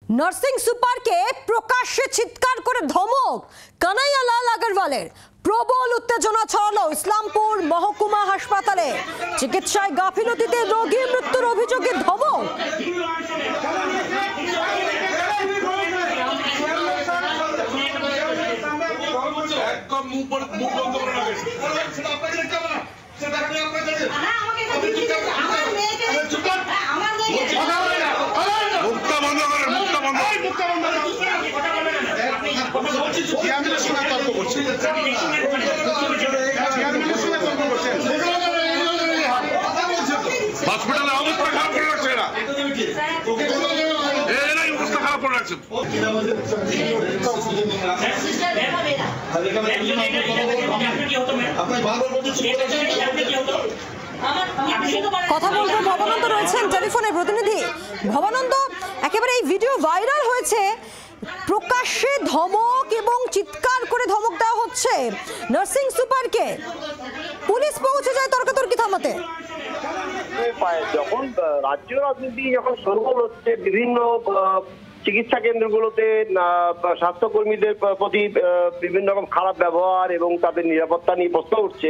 Nursing সুপারকে প্রকাশ্যে চিৎকার করে ধমক কানাইয়ালাল আগরওয়ালের। প্রবল উত্তেজনা ছড়ালো ইসলামপুর মহকুমা হাসপাতালে। চিকিৎসায় গাফিলতিতে রোগী মৃত্যুর অভিযোগে ধমক। হসপিটালে অবস্থা খারাপ করে রাখছে এরা, এরাই অবস্থা খারাপ করে রাখছে। কথা বলবো, ভবানন্দ রয়েছেন টেলিফোনে প্রতিনিধি। ভবানন্দ, একেবারে এই ভিডিও ভাইরাল হয়েছে, প্রকাশ্যে ধমক এবং চিৎকার করে ধমক দেওয়া হচ্ছে নার্সিং সুপারকে। পুলিশ পৌঁছে যায় তর্কাতর্কি থামাতে। যখন রাজ্য রাজনীতি যখন সরগোল হচ্ছে, বিভিন্ন চিকিৎসা কেন্দ্রগুলোতে স্বাস্থ্যকর্মীদের প্রতি বিভিন্ন রকম খারাপ ব্যবহার এবং তাদের নিরাপত্তা নিয়ে প্রশ্ন উঠছে,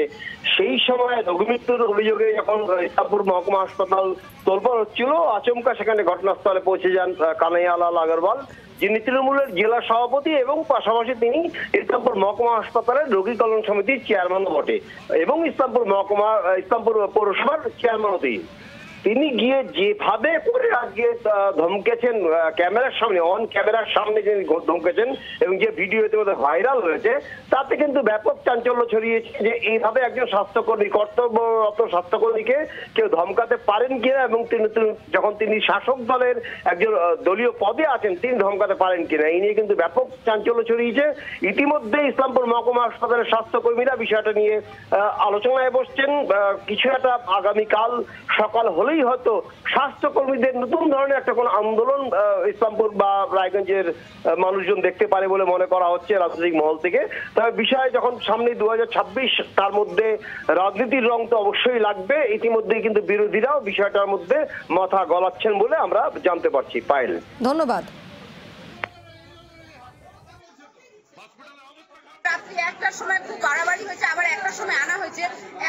সেই সময় রোগী মৃত্যুর অভিযোগে যখন ইসলামপুর মহকুমা হাসপাতাল তোলপাড় হচ্ছিল, আচমকা সেখানে ঘটনাস্থলে পৌঁছে যান কানাইয়ালাল আগরওয়াল, যিনি তৃণমূলের জেলা সভাপতি এবং পাশাপাশি তিনি ইসলামপুর মহকুমা হাসপাতালের রোগী কল্যাণ সমিতির চেয়ারম্যানও বটে এবং ইসলামপুর পৌরসভার চেয়ারম্যানও তিনি গিয়ে যেভাবে করে আজকে ধমকেছেন ক্যামেরার সামনে, অন ক্যামেরার সামনে যে ধমকেছেন এবং যে ভিডিও ইতিমধ্যে ভাইরাল হয়েছে, তাতে কিন্তু ব্যাপক চাঞ্চল্য ছড়িয়েছে যে এইভাবে একজন স্বাস্থ্যকর্মী, কর্তব্যরত স্বাস্থ্যকর্মীকে কেউ ধমকাতে পারেন কিনা এবং যখন তিনি শাসক দলের একজন দলীয় পদে আছেন তিনি ধমকাতে পারেন কিনা, এই নিয়ে কিন্তু ব্যাপক চাঞ্চল্য ছড়িয়েছে। ইতিমধ্যে ইসলামপুর মহকুমা হাসপাতালের স্বাস্থ্যকর্মীরা বিষয়টা নিয়ে আলোচনায় বসছেন। কিছু একটা আগামীকাল সকাল হলেই হয়তো স্বাস্থ্যকর্মীদের নতুন ধরনের একটা কোন আন্দোলন ইসলামপুর বা রায়গঞ্জের মানুষজন দেখতে পারে বলে মনে করা হচ্ছে রাজনৈতিক মহল থেকে। তবে বিষয় যখন সামনে 2026, তার মধ্যে রাজনীতির রং তো অবশ্যই লাগবে। ইতিমধ্যেই কিন্তু বিরোধীরাও বিষয়টার মধ্যে মাথা গলাচ্ছেন বলে আমরা জানতে পারছি। পায়েল, ধন্যবাদ। রাত্রি 1টার সময় খুব বাড়াবাড়ি হয়েছে, আবার 1টার সময় আনা হয়েছে।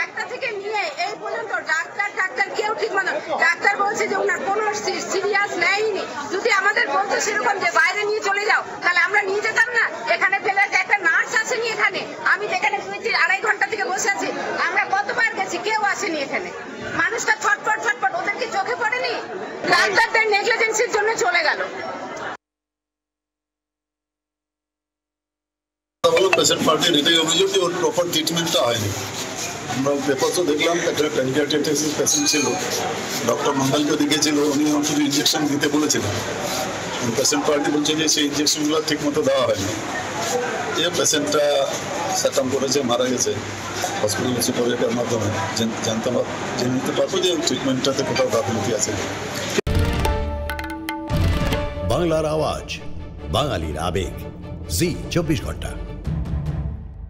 1টা থেকে নিয়ে এই পর্যন্ত ডাক্তার কেউ ঠিক মতো, ডাক্তার বলছে যে ওনার কোনো সিরিয়াস নেয়নি। যদি আমাদের বলতো সেরকম যে বাইরে নিয়ে চলে যাও, তাহলে আমরা নিয়ে যেতাম না। এখানে ফেলে একটা নার্স আসেনি এখানে, আমি যেখানে 2-2.5 ঘন্টা থেকে বসে আছি, আমরা কতবার গেছি, কেউ আসেনি এখানে। মানুষটা ছটফট, ওদের কি চোখে পড়েনি? ডাক্তারদের নেগলিজেন্সির জন্য চলে গেল। পেশেন্ট পার্টির এটাই অভিযোগ যে ওর প্রপার ট্রিটমেন্টটা হয়নি। আমরা পেপারসও দেখলাম, একটা প্যানক্রিয়াটাইটিসের পেশেন্ট ছিল, ডক্টর মন্ডলকেও দেখেছিল, উনি শুধু ইঞ্জেকশন দিতে বলেছিলেন। পেশেন্ট পার্টি বলছে যে সেই ইঞ্জেকশনগুলো ঠিক মতো দেওয়া হয়নি। এই পেশেন্টটা স্যাটাম করেছে, মারা গেছে। হসপিটাল সুপারভাইজারের মাধ্যমে জেনে নিতে পারবো যে ট্রিটমেন্টটাতে কোথাও গাফিলতি আছে। বাংলার আওয়াজ, বাঙালির আবেগ, জি 24 ঘন্টা।